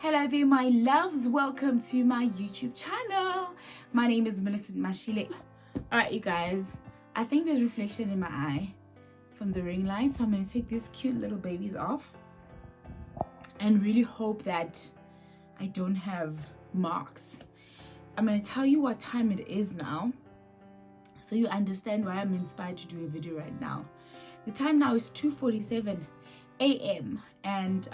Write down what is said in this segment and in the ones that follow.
Hello there my loves, welcome to my YouTube channel. My name is Millicent Mashile. Alright you guys, I think there's reflection in my eye from the ring light, so I'm going to take these cute little babies off and really hope that I don't have marks. I'm going to tell you what time it is now so you understand why I'm inspired to do a video right now. The time now is 2:47 a.m. and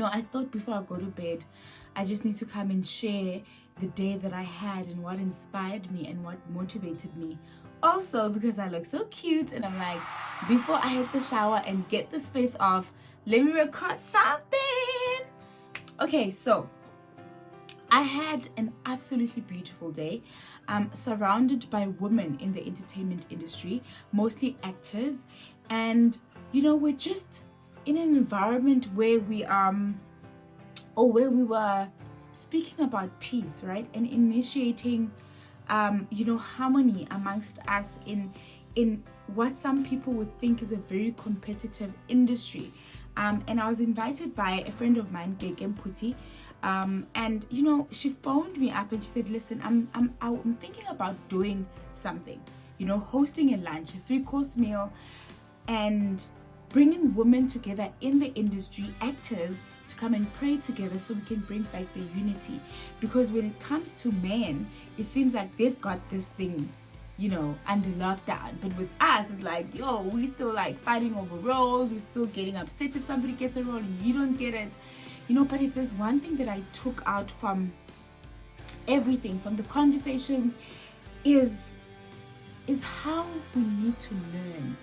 I thought before I go to bed, I just need to come and share the day that I had and what inspired me and what motivated me. Also, because I look so cute and I'm like, before I hit the shower and get this face off, let me record something. Okay, so I had an absolutely beautiful day, surrounded by women in the entertainment industry, mostly actors, and we're just in an environment where we were speaking about peace, right, and initiating harmony amongst us in what some people would think is a very competitive industry. And I was invited by a friend of mine, Gege Mputi, and she phoned me up and she said, listen, I'm thinking about doing something, hosting a lunch, a 3-course meal, and bringing women together in the industry, actors, to come and pray together so we can bring back the unity. Because when it comes to men, it seems like they've got this thing, under lockdown. But with us, it's like, we still like fighting over roles. We're still getting upset if somebody gets a role and you don't get it. But if there's one thing that I took out from everything, from the conversations, is how we need to learn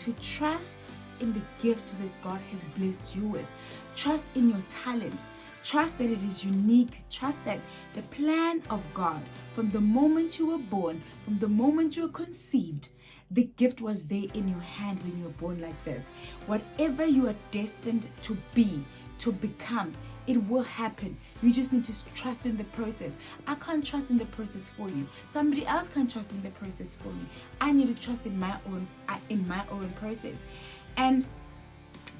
to trust in the gift that God has blessed you with. Trust in your talent. Trust that it is unique. Trust that the plan of God, from the moment you were born, from the moment you were conceived, the gift was there in your hand when you were born like this. Whatever you are destined to be, to become, it will happen. You just need to trust in the process. I can't trust in the process for you. Somebody else can trust in the process for me. I need to trust in my own process. And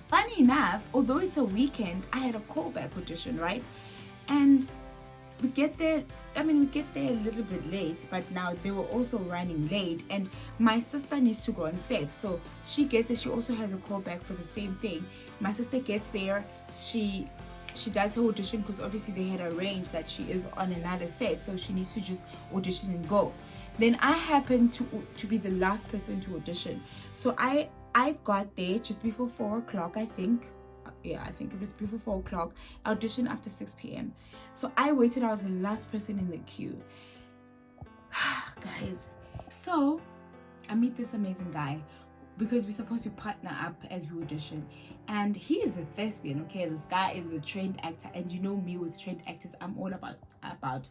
funny enough, although it's a weekend, I had a callback audition, right? And we get there a little bit late, but now they were also running late, and my sister needs to go on set, so she gets it. She also has a callback for the same thing. My sister gets there, she does her audition, because obviously they had arranged that she is on another set, so she needs to just audition and go. Then I happened to be the last person to audition, so I got there just before 4 o'clock, I think. Yeah, I think it was before 4 o'clock. I auditioned after 6 p.m. So I waited. I was the last person in the queue. Guys, so I meet this amazing guy, because we're supposed to partner up as we audition, and he is a thespian. Okay, this guy is a trained actor, and me with trained actors, I'm all about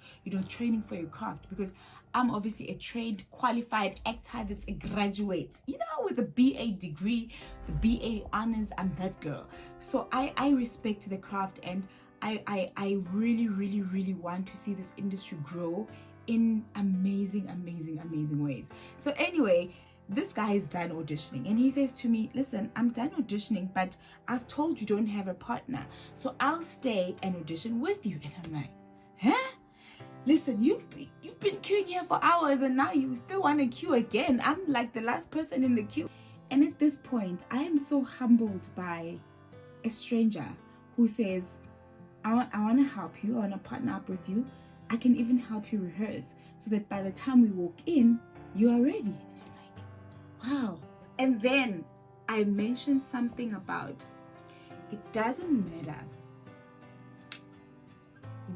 training for your craft, because I'm obviously a trained, qualified actor that's a graduate, with a BA degree, the BA honors. I'm that girl. So I respect the craft, and I really, really, really want to see this industry grow in amazing, amazing, amazing ways. So anyway, this guy is done auditioning, and he says to me, listen, I'm done auditioning, but I was told you don't have a partner, so I'll stay and audition with you. And I'm like, huh? Listen, you've been queuing here for hours, and now you still want to queue again. I'm like the last person in the queue. And at this point, I am so humbled by a stranger who says, I want to help you. I want to partner up with you. I can even help you rehearse so that by the time we walk in, you are ready. And I'm like, wow. And then I mentioned something about it doesn't matter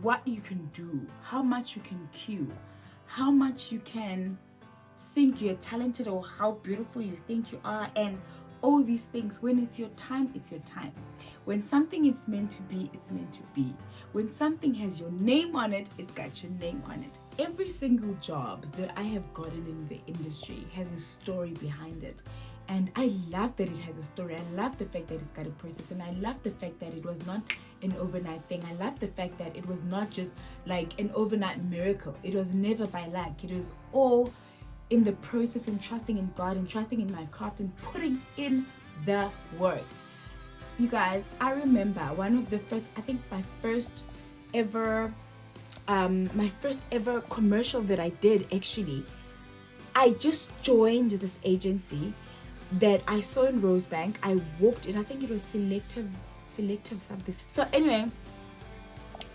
what you can do, how much you can cue, how much you can think you're talented, or how beautiful you think you are, and all these things. When it's your time, it's your time. When something is meant to be, it's meant to be. When something has your name on it, it's got your name on it. Every single job that I have gotten in the industry has a story behind it. And I love that it has a story. I love the fact that it's got a process, and I love the fact that it was not an overnight thing. I love the fact that it was not just like an overnight miracle. It was never by luck. It was all in the process, and trusting in God, and trusting in my craft, and putting in the work. You guys, I remember one of the first, I think my first ever commercial that I did, actually, I just joined this agency that I saw in Rosebank. I walked in, I think it was selective something. So anyway,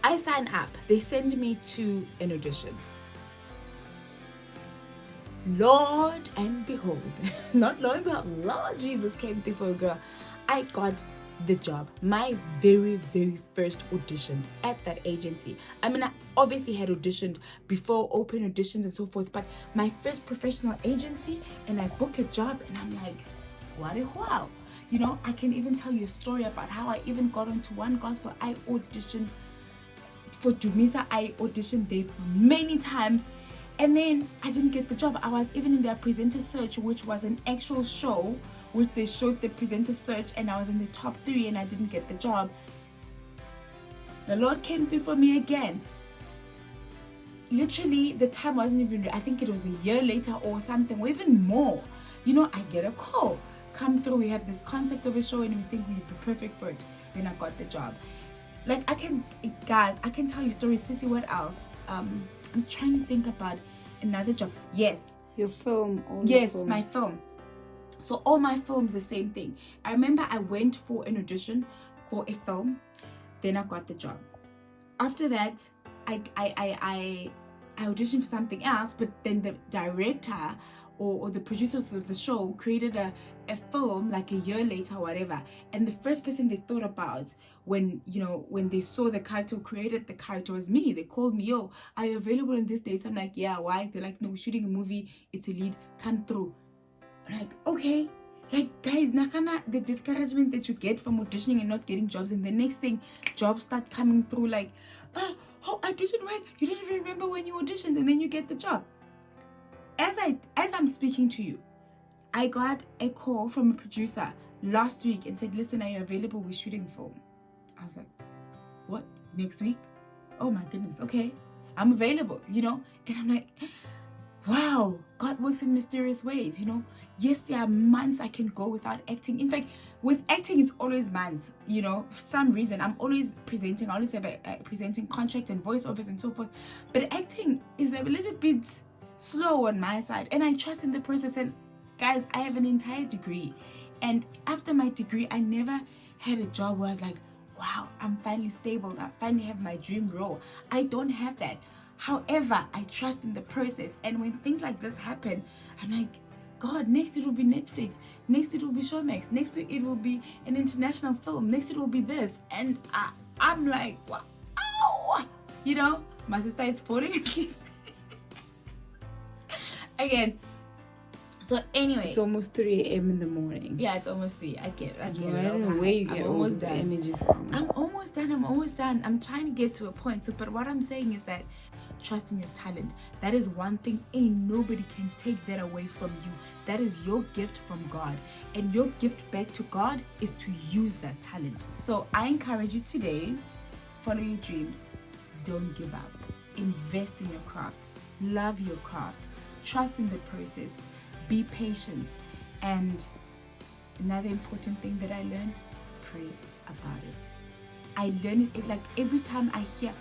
I sign up. They send me to an audition. Lord and behold, not Lord and behold, Lord Jesus came through for a girl. I got the job. My very, very first audition at that agency. I mean, I obviously had auditioned before, open auditions and so forth, but my first professional agency, and I book a job, and I'm like, what a wow. You know, I can even tell you a story about how I even got onto one gospel. I auditioned for Dumisa. I auditioned there many times, and then I didn't get the job. I was even in their presenter search, which was an actual show, which they showed the presenter search, and I was in the top 3 and I didn't get the job. The Lord came through for me again. Literally, the time wasn't even, I think it was a year later or something, or even more. You know, I get a call. Come through, we have this concept of a show and we think we'd be perfect for it. Then I got the job. Like, I can tell you stories. Sissy, what else? I'm trying to think about another job. Yes. Your film. Yes, my film. So all my films, the same thing. I remember I went for an audition for a film, then I got the job. After that, I auditioned for something else, but then the director or the producers of the show created a film like a year later or whatever, and the first person they thought about when they saw the character, created the character, was me. They called me, yo, are you available on this date? I'm like, yeah, why? They're like, no, we're shooting a movie, it's a lead, come through. I'm like, okay. Like, guys, nakana, the discouragement that you get from auditioning and not getting jobs, and the next thing, jobs start coming through like, audition when you don't even remember when you auditioned, and then you get the job. As I'm speaking to you, I got a call from a producer last week and said, listen, are you available? We're shooting film. I was like, what? Next week? Oh my goodness, okay. I'm available, And I'm like, wow, God works in mysterious ways, Yes, there are months I can go without acting. In fact, with acting, it's always months, For some reason, I'm always presenting. I always have a presenting contract and voiceovers and so forth. But acting is a little bit slow on my side. And I trust in the process. And guys, I have an entire degree. And after my degree, I never had a job where I was like, wow, I'm finally stable. I finally have my dream role. I don't have that. However, I trust in the process. And when things like this happen, I'm like, God, next it will be Netflix. Next it will be Showmax. Next it will be an international film. Next it will be this. And I'm like, wow. My sister is falling asleep. Again. So anyway. It's almost 3 a.m. in the morning. Yeah, it's almost 3. I get it. I don't know where you get all this energy from. I'm almost done. I'm trying to get to a point. So, but what I'm saying is that trust in your talent. That is one thing. Ain't nobody can take that away from you. That is your gift from God. And your gift back to God is to use that talent. So I encourage you today, follow your dreams. Don't give up. Invest in your craft. Love your craft. Trust in the process. Be patient. And another important thing that I learned, pray about it. I learn it like every time I hear,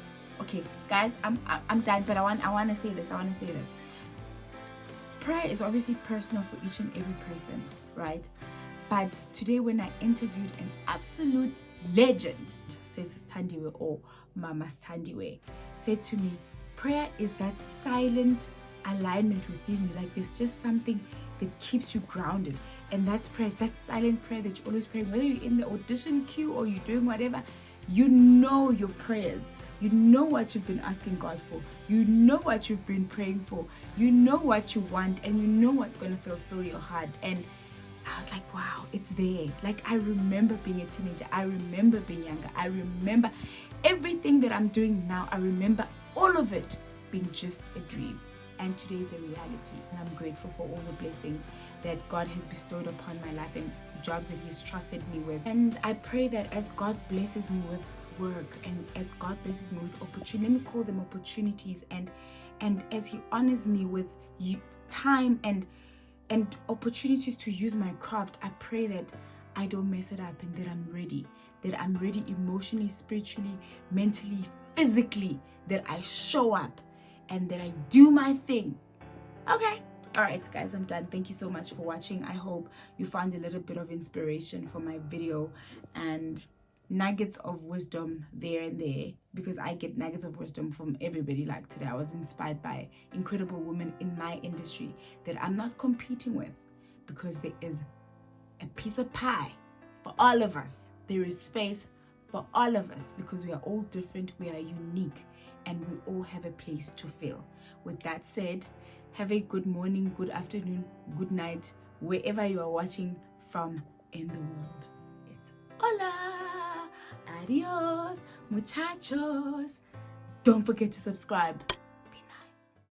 okay, guys, I'm done, but I want to say this. Prayer is obviously personal for each and every person, right? But today when I interviewed an absolute legend, says Standiwe or Mama Standiwe, said to me, prayer is that silent alignment within you. Like there's just something that keeps you grounded, and that's prayer. It's that silent prayer that you're always praying, whether you're in the audition queue or you're doing whatever. You know your prayers. You know what you've been asking God for. You know what you've been praying for. You know what you want, and you know what's going to fulfill your heart. And I was like, wow, it's there. Like, I remember being a teenager. I remember being younger. I remember everything that I'm doing now. I remember all of it being just a dream. And today is a reality. And I'm grateful for all the blessings that God has bestowed upon my life and jobs that He's trusted me with. And I pray that as God blesses me with work, and as God blesses me with opportunity, let me call them opportunities, and as He honors me with time and opportunities to use my craft, I pray that I don't mess it up, and that I'm ready. That I'm ready emotionally, spiritually, mentally, physically. That I show up and that I do my thing. Okay. All right, guys, I'm done. Thank you so much for watching. I hope you found a little bit of inspiration for my video and nuggets of wisdom there and there, because I get nuggets of wisdom from everybody. Like today, I was inspired by incredible women in my industry that I'm not competing with, because there is a piece of pie for all of us. There is space for all of us, because we are all different, we are unique, and we all have a place to fill. With that said, have a good morning, good afternoon, good night, wherever you are watching from in the world. It's hola, adios, muchachos. Don't forget to subscribe.